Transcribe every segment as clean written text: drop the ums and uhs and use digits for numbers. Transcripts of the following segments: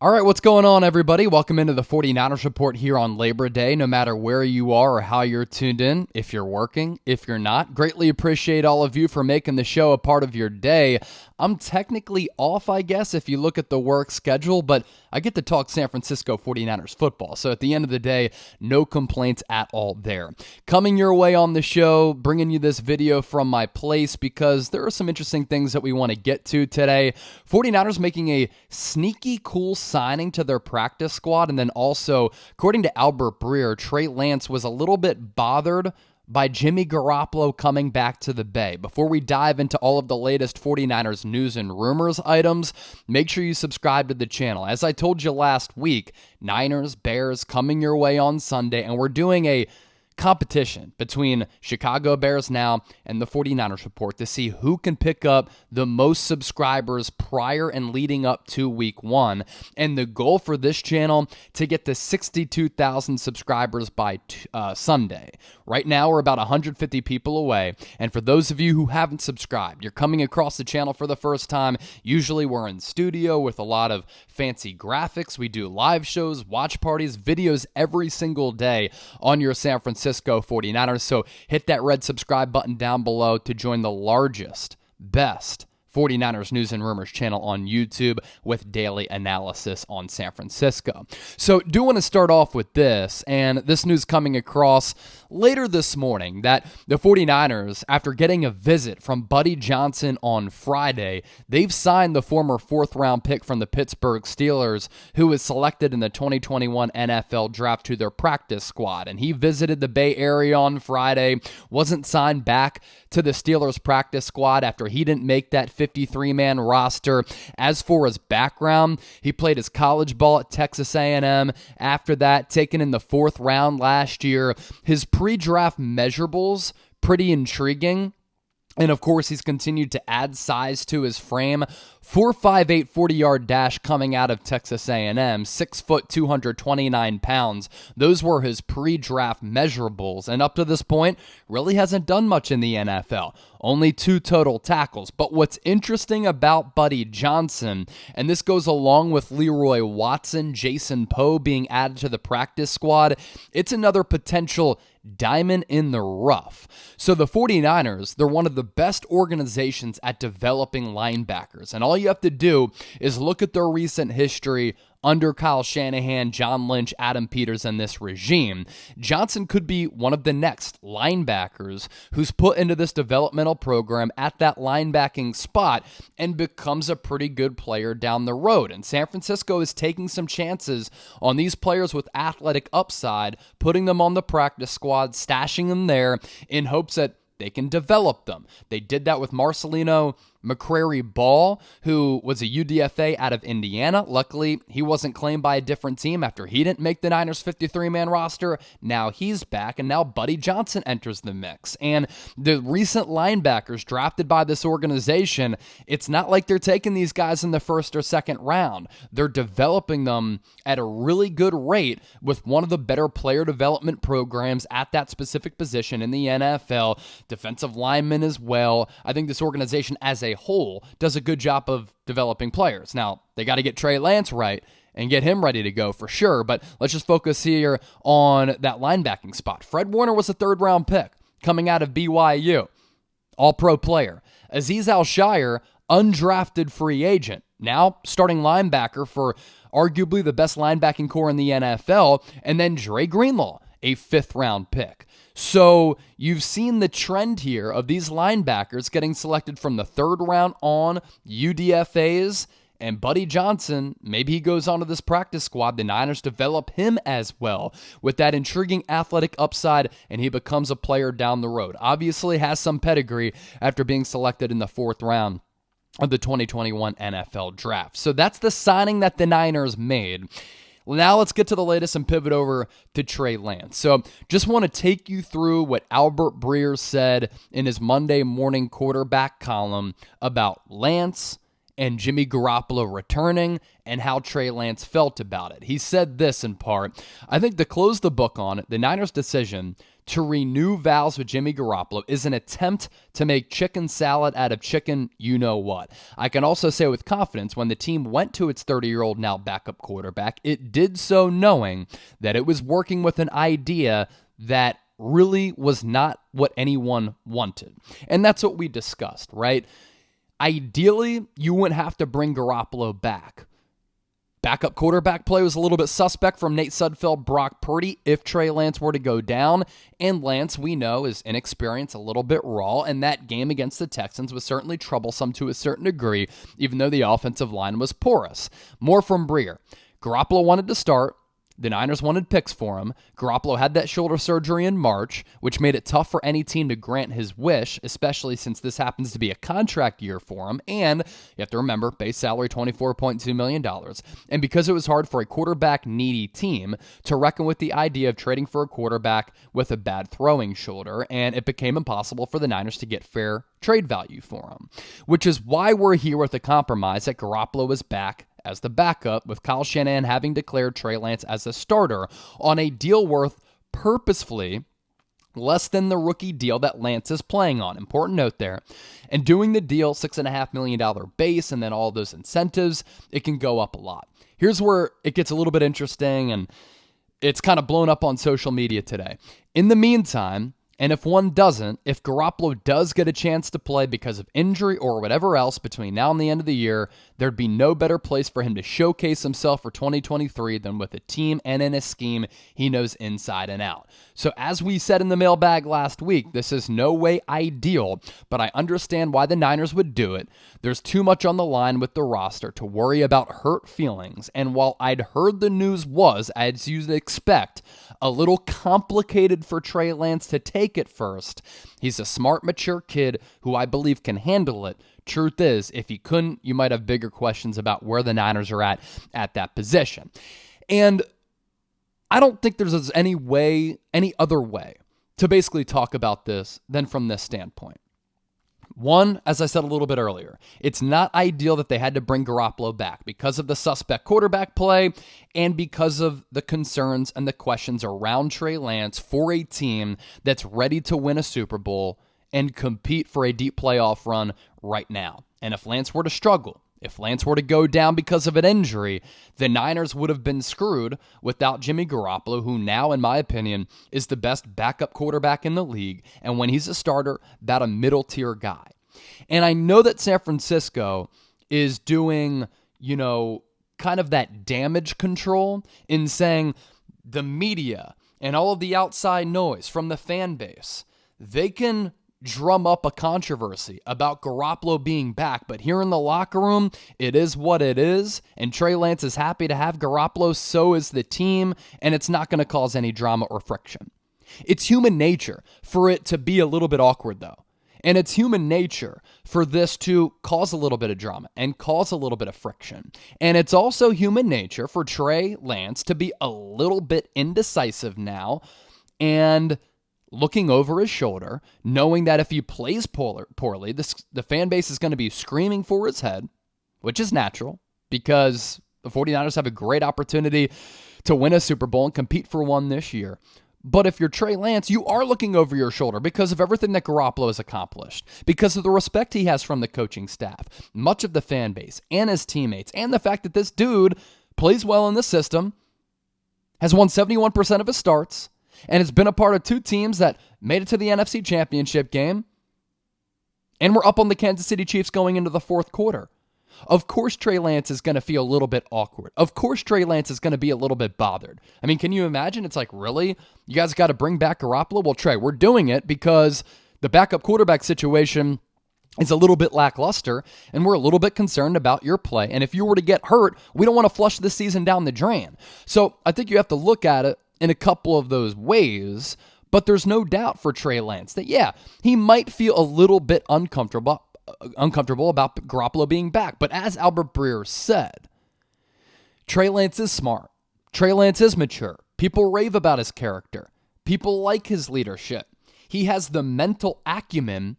All right, what's going on, everybody? Welcome into the 49ers Report here on Labor Day. No matter where you are or how you're tuned in, if you're working, if you're not, greatly appreciate all of you for making the show a part of your day. I'm technically off, I guess, if you look at the work schedule, but I get to talk San Francisco 49ers football. So at the end of the day, no complaints at all there. Coming your way on the show, bringing you this video from my place because there are some interesting things that we want to get to today. 49ers making a sneaky cool signing to their practice squad, and then also, according to Albert Breer, Trey Lance was a little bit bothered by Jimmy Garoppolo coming back to the Bay. Before we dive into all of the latest 49ers news and rumors items, make sure you subscribe to the channel. As I told you last week, Niners, Bears coming your way on Sunday, and we're doing a competition between Chicago Bears now and the 49ers Report to see who can pick up the most subscribers prior and leading up to week one. And the goal for this channel to get to 62,000 subscribers by Sunday. Right now, we're about 150 people away. And for those of you who haven't subscribed, you're coming across the channel for the first time. Usually we're in studio with a lot of fancy graphics. We do live shows, watch parties, videos every single day on your San Francisco 49ers. So hit that red subscribe button down below to join the largest, best 49ers News and Rumors channel on YouTube with daily analysis on San Francisco. So do want to start off with this, and this news coming across later this morning that the 49ers, after getting a visit from Buddy Johnson on Friday, they've signed the former fourth-round pick from the Pittsburgh Steelers, who was selected in the 2021 NFL Draft to their practice squad. And he visited the Bay Area on Friday, wasn't signed back to the Steelers practice squad after he didn't make that 53-man roster. As for his background, he played his college ball at Texas A&M. After that, taken in the fourth round last year. His pre-draft measurables, pretty intriguing. And of course, he's continued to add size to his frame. 4.58 40-yard dash coming out of Texas A&M, 6 foot 229 pounds. Those were his pre-draft measurables, and up to this point, really hasn't done much in the NFL. Only 2 total tackles. But what's interesting about Buddy Johnson, and this goes along with Leroy Watson, Jason Poe being added to the practice squad, it's another potential diamond in the rough. So the 49ers, they're one of the best organizations at developing linebackers. And all you have to do is look at their recent history under Kyle Shanahan, John Lynch, Adam Peters, and this regime. Johnson could be one of the next linebackers who's put into this developmental program at that linebacking spot and becomes a pretty good player down the road. And San Francisco is taking some chances on these players with athletic upside, putting them on the practice squad, stashing them there in hopes that they can develop them. They did that with Marcelino McCrary-Ball, who was a UDFA out of Indiana. Luckily, he wasn't claimed by a different team after he didn't make the Niners 53-man roster. Now he's back, and now Buddy Johnson enters the mix. And the recent linebackers drafted by this organization, it's not like they're taking these guys in the first or second round. They're developing them at a really good rate with one of the better player development programs at that specific position in the NFL. Defensive linemen as well. I think this organization as a whole does a good job of developing players. Now, they got to get Trey Lance right and get him ready to go for sure, but let's just focus here on that linebacking spot. Fred Warner was a third-round pick coming out of BYU, all-pro player. Azeez Al-Shaair, undrafted free agent, now starting linebacker for arguably the best linebacking core in the NFL, and then Dre Greenlaw, a fifth-round pick. So you've seen the trend here of these linebackers getting selected from the third round on UDFAs, and Buddy Johnson, maybe he goes onto this practice squad. The Niners develop him as well with that intriguing athletic upside, and he becomes a player down the road. Obviously has some pedigree after being selected in the fourth round of the 2021 NFL Draft. So that's the signing that the Niners made. Now let's get to the latest and pivot over to Trey Lance. So just want to take you through what Albert Breer said in his Monday morning quarterback column about Lance and Jimmy Garoppolo returning and how Trey Lance felt about it. He said this in part: "I think to close the book on it, the Niners' decision to renew vows with Jimmy Garoppolo is an attempt to make chicken salad out of chicken you-know-what. I can also say with confidence when the team went to its 30-year-old now backup quarterback, it did so knowing that it was working with an idea that really was not what anyone wanted." And that's what we discussed, right? Ideally, you wouldn't have to bring Garoppolo back. Backup quarterback play was a little bit suspect from Nate Sudfeld, Brock Purdy, if Trey Lance were to go down. And Lance, we know, is inexperienced, a little bit raw, and that game against the Texans was certainly troublesome to a certain degree, even though the offensive line was porous. More from Breer. Garoppolo wanted to start. The Niners wanted picks for him. Garoppolo had that shoulder surgery in March, which made it tough for any team to grant his wish, especially since this happens to be a contract year for him. And you have to remember, base salary $24.2 million. And because it was hard for a quarterback-needy team to reckon with the idea of trading for a quarterback with a bad throwing shoulder, and it became impossible for the Niners to get fair trade value for him. Which is why we're here with a compromise that Garoppolo is back as the backup, with Kyle Shanahan having declared Trey Lance as the starter on a deal worth purposefully less than the rookie deal that Lance is playing on. Important note there. And doing the deal, $6.5 million base, and then all those incentives, it can go up a lot. Here's where it gets a little bit interesting, and it's kind of blown up on social media today. In the meantime, and if Garoppolo does get a chance to play because of injury or whatever else between now and the end of the year, there'd be no better place for him to showcase himself for 2023 than with a team and in a scheme he knows inside and out. So as we said in the mailbag last week, this is no way ideal, but I understand why the Niners would do it. There's too much on the line with the roster to worry about hurt feelings, and while I'd heard the news was, as you'd expect, a little complicated for Trey Lance to take at first, he's a smart, mature kid who I believe can handle it. Truth is, if he couldn't, you might have bigger questions about where the Niners are at that position. And I don't think there's any other way to basically talk about this than from this standpoint. One, as I said a little bit earlier, it's not ideal that they had to bring Garoppolo back because of the suspect quarterback play and because of the concerns and the questions around Trey Lance for a team that's ready to win a Super Bowl and compete for a deep playoff run right now. And if Lance were to struggle, if Lance were to go down because of an injury, the Niners would have been screwed without Jimmy Garoppolo, who now, in my opinion, is the best backup quarterback in the league, and when he's a starter, about a middle-tier guy. And I know that San Francisco is doing, kind of that damage control in saying the media and all of the outside noise from the fan base, they can drum up a controversy about Garoppolo being back, but here in the locker room, it is what it is, and Trey Lance is happy to have Garoppolo, so is the team, and it's not going to cause any drama or friction. It's human nature for it to be a little bit awkward, though, and it's human nature for this to cause a little bit of drama and cause a little bit of friction, and it's also human nature for Trey Lance to be a little bit indecisive now, and looking over his shoulder, knowing that if he plays poorly, the fan base is going to be screaming for his head, which is natural because the 49ers have a great opportunity to win a Super Bowl and compete for one this year. But if you're Trey Lance, you are looking over your shoulder because of everything that Garoppolo has accomplished, because of the respect he has from the coaching staff, much of the fan base, and his teammates, and the fact that this dude plays well in the system, has won 71% of his starts, and has been a part of two teams that made it to the NFC Championship game and were up on the Kansas City Chiefs going into the fourth quarter. Of course Trey Lance is going to feel a little bit awkward. Of course Trey Lance is going to be a little bit bothered. I mean, can you imagine? It's like, really? You guys got to bring back Garoppolo? Well, Trey, we're doing it because the backup quarterback situation is a little bit lackluster, and we're a little bit concerned about your play. And if you were to get hurt, we don't want to flush this season down the drain. So I think you have to look at it in a couple of those ways, but there's no doubt for Trey Lance that, yeah, he might feel a little bit uncomfortable about Garoppolo being back. But as Albert Breer said, Trey Lance is smart. Trey Lance is mature. People rave about his character. People like his leadership. He has the mental acumen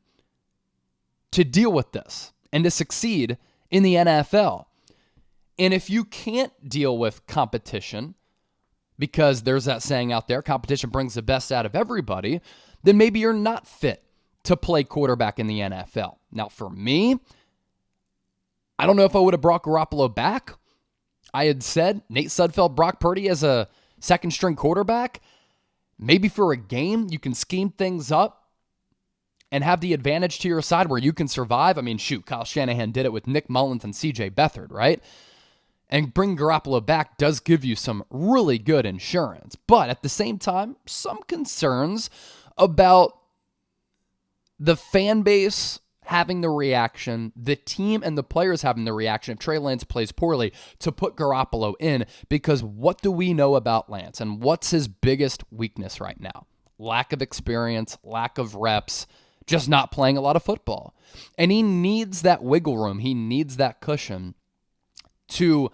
to deal with this and to succeed in the NFL. And if you can't deal with competition, because there's that saying out there, competition brings the best out of everybody, then maybe you're not fit to play quarterback in the NFL. Now, for me, I don't know if I would have brought Garoppolo back. I had said Nate Sudfeld, Brock Purdy as a second-string quarterback. Maybe for a game, you can scheme things up and have the advantage to your side where you can survive. I mean, shoot, Kyle Shanahan did it with Nick Mullins and C.J. Beathard, right? And bring Garoppolo back does give you some really good insurance. But at the same time, some concerns about the fan base having the reaction, the team and the players having the reaction if Trey Lance plays poorly to put Garoppolo in, because what do we know about Lance and what's his biggest weakness right now? Lack of experience, lack of reps, just not playing a lot of football. And he needs that wiggle room. He needs that cushion to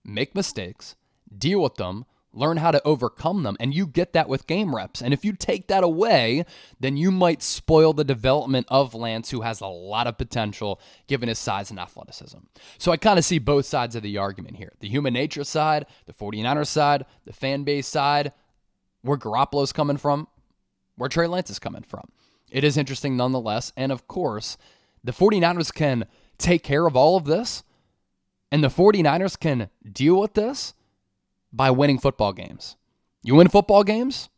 make mistakes, deal with them, learn how to overcome them, and you get that with game reps. And if you take that away, then you might spoil the development of Lance, who has a lot of potential given his size and athleticism. So I kind of see both sides of the argument here. The human nature side, the 49ers side, the fan base side, where Garoppolo's coming from, where Trey Lance is coming from. It is interesting nonetheless. And of course, the 49ers can take care of all of this, and the 49ers can deal with this by winning football games. You win football games,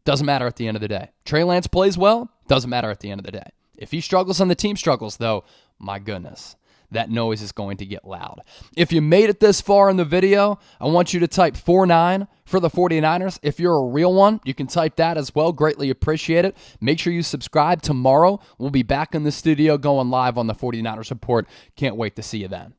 doesn't matter at the end of the day. Trey Lance plays well, doesn't matter at the end of the day. If he struggles and the team struggles, though, my goodness, that noise is going to get loud. If you made it this far in the video, I want you to type 49 for the 49ers. If you're a real one, you can type that as well. Greatly appreciate it. Make sure you subscribe. Tomorrow, we'll be back in the studio going live on the 49ers Report. Can't wait to see you then.